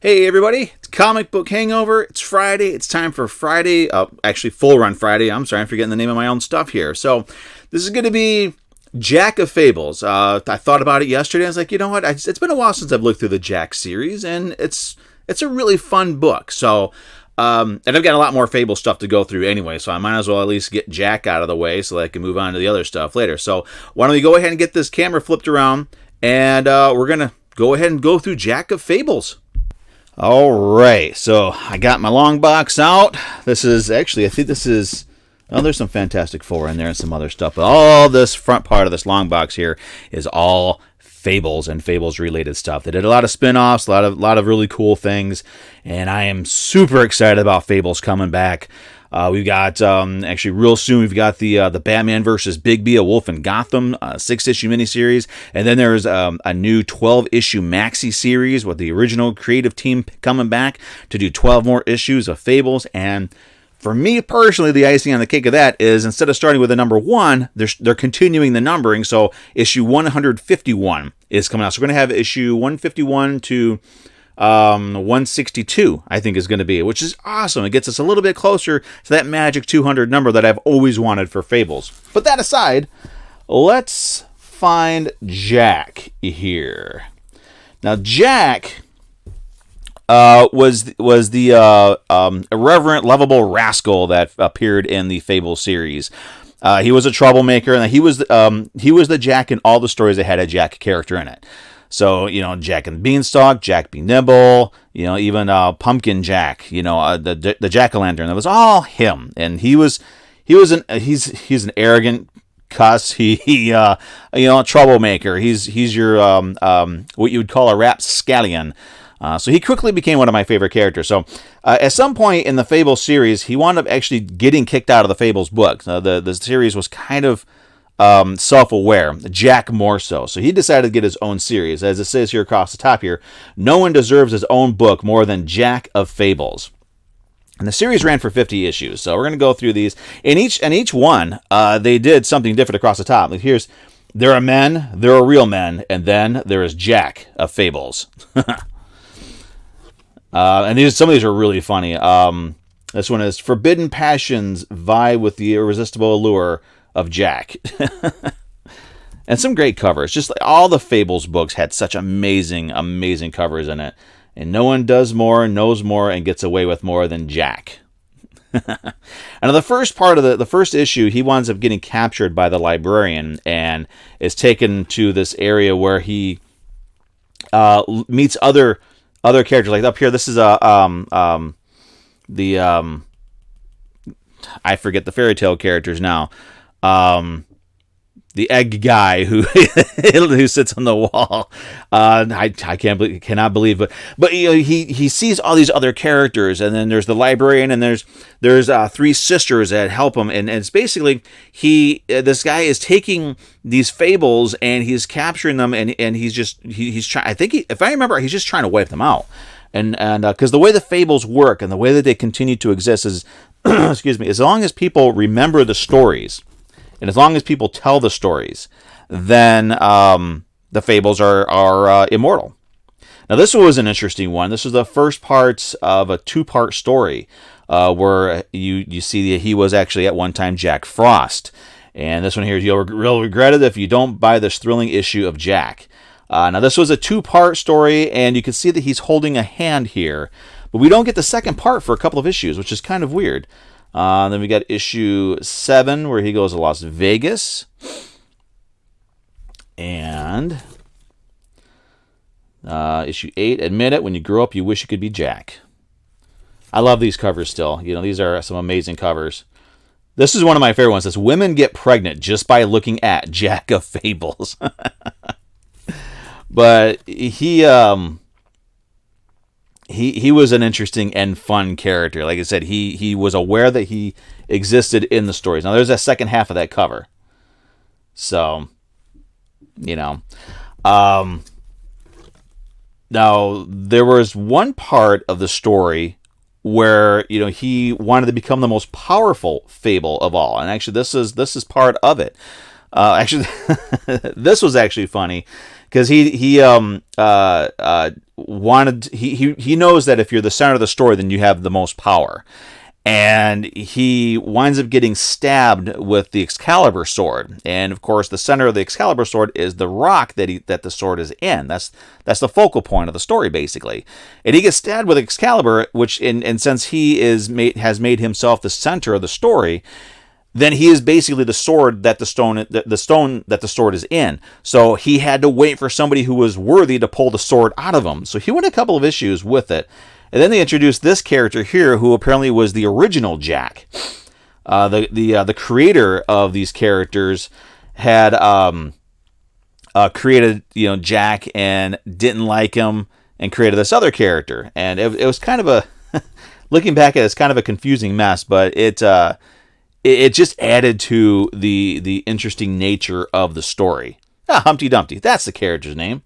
Hey everybody, it's Comic Book Hangover. It's Friday. It's time for Friday. Actually, Full Run Friday. I'm sorry, I'm forgetting the name of my own stuff here. So, this is going to be Jack of Fables. I thought about it yesterday. I was like, you know what? It's been a while since I've looked through the Jack series, and it's a really fun book. So, and I've got a lot more Fable stuff to go through anyway, so I might as well at least get Jack out of the way so that I can move on to the other stuff later. So, why don't we go ahead and get this camera flipped around, and we're going to go ahead and go through Jack of Fables. Alright, so I got my long box out. This is actually, I think this is, oh, there's some Fantastic Four in there and some other stuff. But all this front part of this long box here is all Fables and Fables related stuff. They did a lot of spin-offs, a lot of really cool things, and I am super excited about Fables coming back. We've got, actually real soon, we've got the Batman versus Bigby, A Wolf in Gotham, 6-issue miniseries. And then there's a new 12-issue maxi series with the original creative team coming back to do 12 more issues of Fables. And for me personally, the icing on the cake of that is instead of starting with the number 1, they're continuing the numbering. So issue 151 is coming out. So we're going to have issue 151 to 162, I think is going to be, which is awesome. It gets us a little bit closer to that magic 200 number that I've always wanted for Fables. But that aside, let's find Jack here. Now, Jack was the irreverent, lovable rascal that appeared in the Fables series. He was a troublemaker, and he was the Jack in all the stories that had a Jack character in it. So, Jack and Beanstalk, Jack Be Nibble, even Pumpkin Jack, the Jack-o'-lantern. That was all him. And he's an arrogant cuss. He a troublemaker. He's your what you would call a rapscallion. So he quickly became one of my favorite characters. So at some point in the Fables series, he wound up actually getting kicked out of the Fables book. The series was kind of self-aware, Jack more so. So he decided to get his own series. As it says here across the top here, no one deserves his own book more than Jack of Fables. And the series ran for 50 issues. So we're going to go through these. In each one, they did something different across the top. Like there are men, there are real men, and then there is Jack of Fables. And some of these are really funny. This one is Forbidden Passions vie with the irresistible allure of Jack. And some great covers. Just like all the Fables books had such amazing covers in it. And no one does more, knows more, and gets away with more than Jack. And in the first part of the first issue, he winds up getting captured by the librarian and is taken to this area where he meets other characters. Like up here, this is I forget the fairy tale characters now. The egg guy who sits on the wall. I cannot believe, but he sees all these other characters, and then there's the librarian, and there's 3 sisters that help him, and it's basically this guy is taking these fables and he's capturing them, and he's trying. I think if I remember, he's just trying to wipe them out, and because the way the fables work and the way that they continue to exist is. Excuse me, as long as people remember the stories, and as long as people tell the stories, then the fables are immortal. Now, this was an interesting one. This was the first part of a 2-part story where you see that he was actually at one time Jack Frost. And this one here, you'll regret it if you don't buy this thrilling issue of Jack. Now, this was a 2-part story, and you can see that he's holding a hand here. But we don't get the second part for a couple of issues, which is kind of weird. Then we got issue 7, where he goes to Las Vegas. And issue 8, Admit It, when you grow up, you wish you could be Jack. I love these covers still. These are some amazing covers. This is one of my favorite ones. It says, Women get pregnant just by looking at Jack of Fables. But he was an interesting and fun character. Like I said, he was aware that he existed in the stories. Now, there's that second half of that cover. So, Now, there was one part of the story where, he wanted to become the most powerful fable of all. And actually, this is part of it. Actually, this was actually funny. Because he he knows that if you're the center of the story, then you have the most power. And he winds up getting stabbed with the Excalibur sword. And of course, the center of the Excalibur sword is the rock that the sword is in. That's the focal point of the story, basically. And he gets stabbed with Excalibur, which, and since he has made himself the center of the story, then he is basically the sword that the stone that the sword is in. So he had to wait for somebody who was worthy to pull the sword out of him. So he went a couple of issues with it. And then they introduced this character here, who apparently was the original Jack. The creator of these characters had created Jack and didn't like him and created this other character. And it was kind of a looking back at it, it's kind of a confusing mess, but it just added to the interesting nature of the story. Humpty Dumpty, that's the character's name.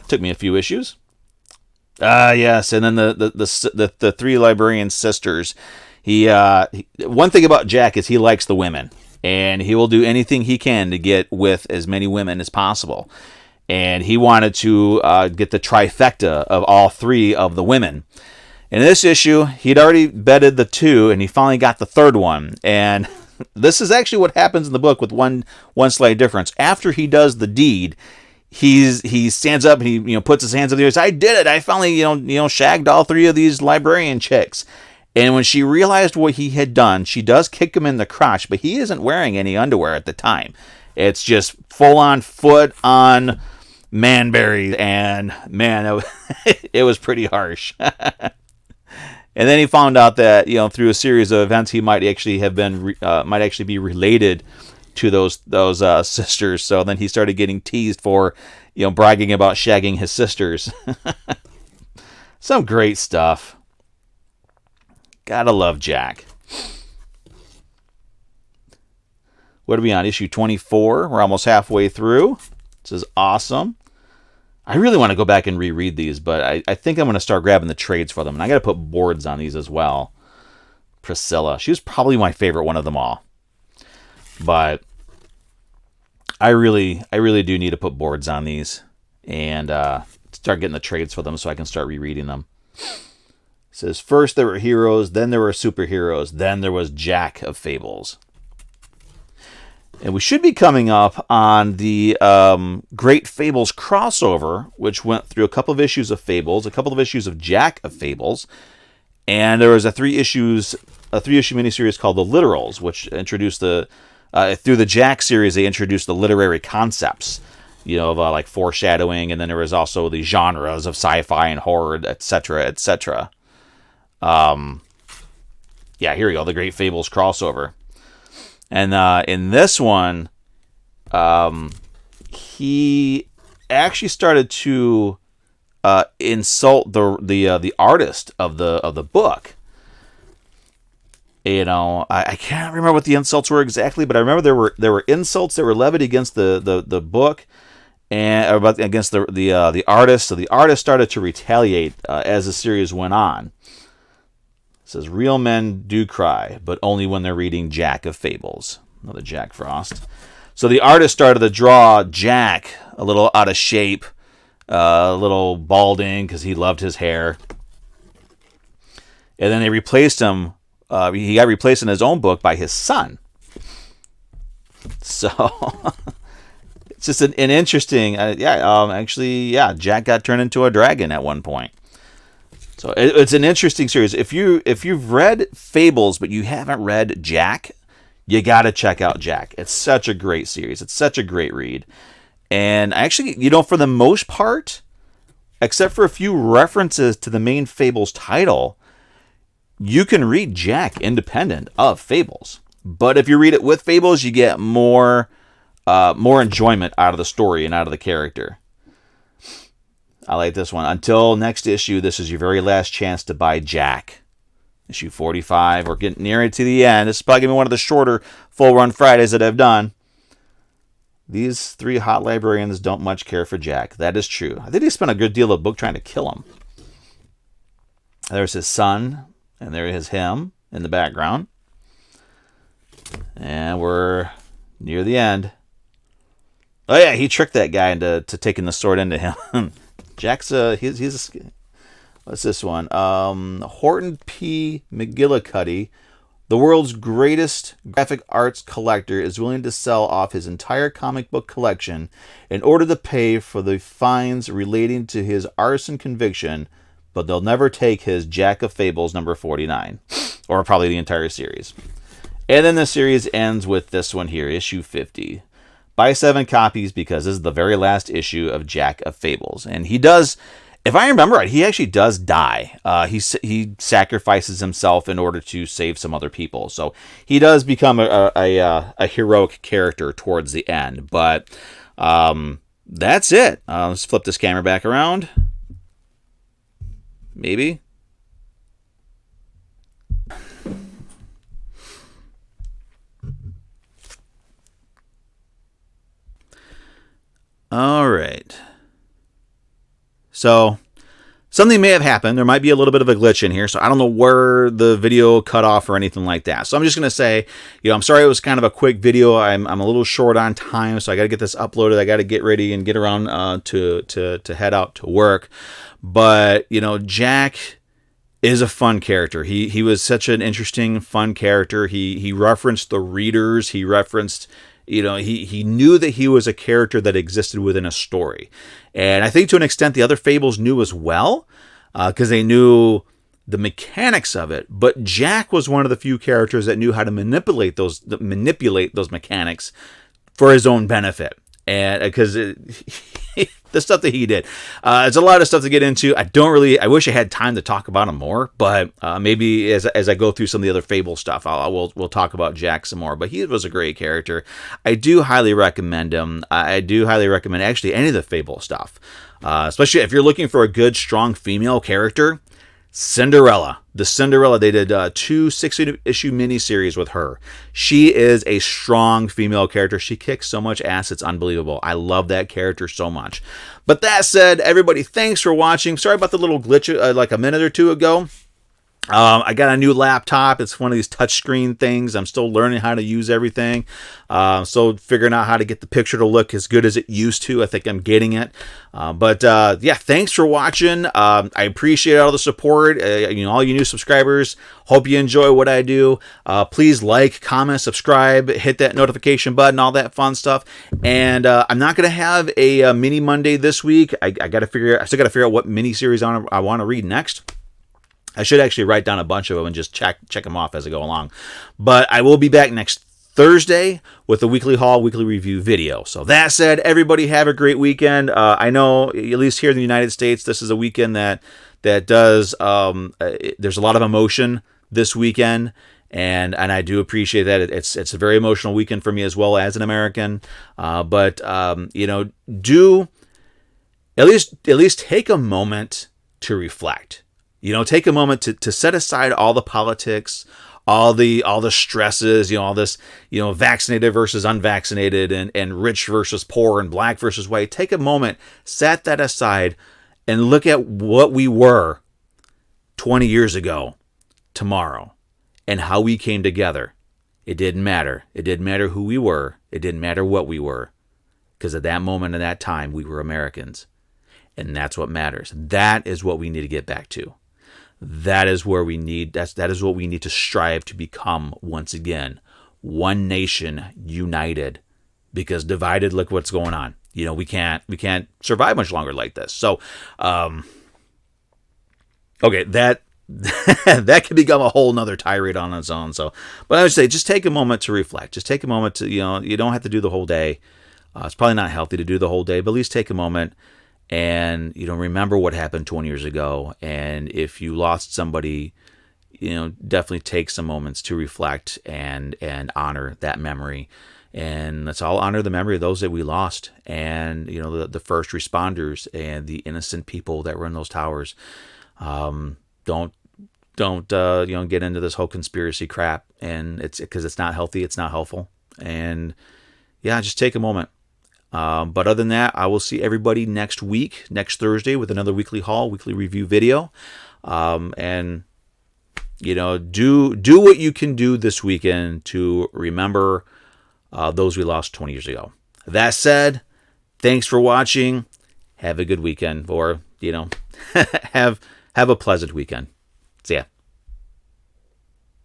Took me a few issues. Yes, and then the three librarian sisters. One thing about Jack is he likes the women, and he will do anything he can to get with as many women as possible. And he wanted to get the trifecta of all three of the women. In this issue, he'd already betted the two, and he finally got the third one. And this is actually what happens in the book with one slight difference. After he does the deed, he stands up and he puts his hands up the air. I did it. I finally shagged all three of these librarian chicks. And when she realized what he had done, she does kick him in the crotch, but he isn't wearing any underwear at the time. It's just full on foot on manberry, and man, it was pretty harsh. And then he found out that through a series of events he might actually be related to those sisters. So then he started getting teased for bragging about shagging his sisters. Some great stuff. Gotta love Jack. What are we on? Issue 24. We're almost halfway through. This is awesome. I really want to go back and reread these, but I think I'm going to start grabbing the trades for them. And I got to put boards on these as well. Priscilla. She was probably my favorite one of them all. But I really do need to put boards on these and start getting the trades for them so I can start rereading them. It says, first there were heroes, then there were superheroes, then there was Jack of Fables. And we should be coming up on the Great Fables crossover, which went through a couple of issues of Fables, a couple of issues of Jack of Fables, and there was a three-issue miniseries called The Literals, which introduced through the Jack series, they introduced the literary concepts, of like foreshadowing, and then there was also the genres of sci-fi and horror, etc., etc. Here we go, the Great Fables crossover. And in this one, he actually started to insult the artist of the book. I can't remember what the insults were exactly, but I remember there were insults that were levied against the book and against the artist. So the artist started to retaliate as the series went on. It says, real men do cry, but only when they're reading Jack of Fables. Another Jack Frost. So the artist started to draw Jack a little out of shape, a little balding because he loved his hair. And then they replaced him. He got replaced in his own book by his son. So it's just an interesting... Jack got turned into a dragon at one point. So it's an interesting series. If you've read Fables but you haven't read Jack, you got to check out Jack. It's such a great series. It's such a great read. And actually, for the most part, except for a few references to the main Fables title, you can read Jack independent of Fables. But if you read it with Fables, you get more enjoyment out of the story and out of the character. I like this one. Until next issue, this is your very last chance to buy Jack. Issue 45. We're getting near to the end. This is probably going to be one of the shorter full run Fridays that I've done. These three hot librarians don't much care for Jack. That is true. I think they spent a good deal of the book trying to kill him. There's his son, and there is him in the background. And we're near the end. Oh yeah, he tricked that guy into taking the sword into him. Jack's he's what's this one? Horton P. McGillicuddy, the world's greatest graphic arts collector, is willing to sell off his entire comic book collection in order to pay for the fines relating to his arson conviction, but they'll never take his Jack of Fables number 49, or probably the entire series. And then the series ends with this one here, issue 50. Buy 7 copies because this is the very last issue of Jack of Fables. And he does, if I remember right, he actually does die. He sacrifices himself in order to save some other people. So he does become a heroic character towards the end. But that's it. Let's flip this camera back around. Maybe. All right. So something may have happened. There might be a little bit of a glitch in here, so I don't know where the video cut off or anything like that. So I'm just going to say, I'm sorry it was kind of a quick video. I'm a little short on time, so I got to get this uploaded. I got to get ready and get around to head out to work. But, Jack is a fun character. He was such an interesting, fun character. He referenced the readers. He referenced... he knew that he was a character that existed within a story. And I think to an extent the other Fables knew as well, because they knew the mechanics of it. But Jack was one of the few characters that knew how to manipulate those mechanics for his own benefit. And because the stuff that he did, it's a lot of stuff to get into. I wish I had time to talk about him more, but maybe as I go through some of the other Fable stuff, we'll talk about Jack some more. But he was a great character. I do highly recommend him. I do highly recommend actually any of the Fable stuff, especially if you're looking for a good, strong female character. Cinderella. They did 2 6-issue miniseries with her. She is a strong female character. She kicks so much ass, it's unbelievable. I love that character so much. But that said, everybody, thanks for watching. Sorry about the little glitch like a minute or two ago. I got a new laptop. It's one of these touchscreen things. I'm still learning how to use everything. So figuring out how to get the picture to look as good as it used to. I think I'm getting it. But thanks for watching. I appreciate all the support. All you new subscribers. Hope you enjoy what I do. Please like, comment, subscribe, hit that notification button, all that fun stuff. And I'm not going to have a mini Monday this week. I still got to figure out what mini series I want to read next. I should actually write down a bunch of them and just check them off as I go along. But I will be back next Thursday with a weekly haul, weekly review video. So that said, everybody have a great weekend. I know, at least here in the United States, this is a weekend that does, there's a lot of emotion this weekend. And I do appreciate that. It's a very emotional weekend for me as well as an American. But do at least take a moment to reflect. Take a moment to set aside all the politics, all the stresses, all this, vaccinated versus unvaccinated and rich versus poor and black versus white. Take a moment, set that aside, and look at what we were 20 years ago tomorrow and how we came together. It didn't matter. It didn't matter who we were. It didn't matter what we were. Because at that moment and that time, we were Americans. And that's what matters. That is what we need to get back to. That is where we need, that is what we need to strive to become once again. One nation, united. Because divided, look what's going on. We can't survive much longer like this. So, okay, that could become a whole nother tirade on its own. So, but I would say just take a moment to reflect. Just take a moment to, you don't have to do the whole day. It's probably not healthy to do the whole day, but at least take a moment and, remember what happened 20 years ago. And if you lost somebody, definitely take some moments to reflect and honor that memory. And let's all honor the memory of those that we lost, and the first responders and the innocent people that were in those towers. Don't get into this whole conspiracy crap, and it's because it's not healthy, it's not helpful. And just take a moment. But other than that, I will see everybody next week, next Thursday, with another weekly haul, weekly review video. And do what you can do this weekend to remember those we lost 20 years ago. That said, Thanks for watching. Have a good weekend, or, have a pleasant weekend. See ya.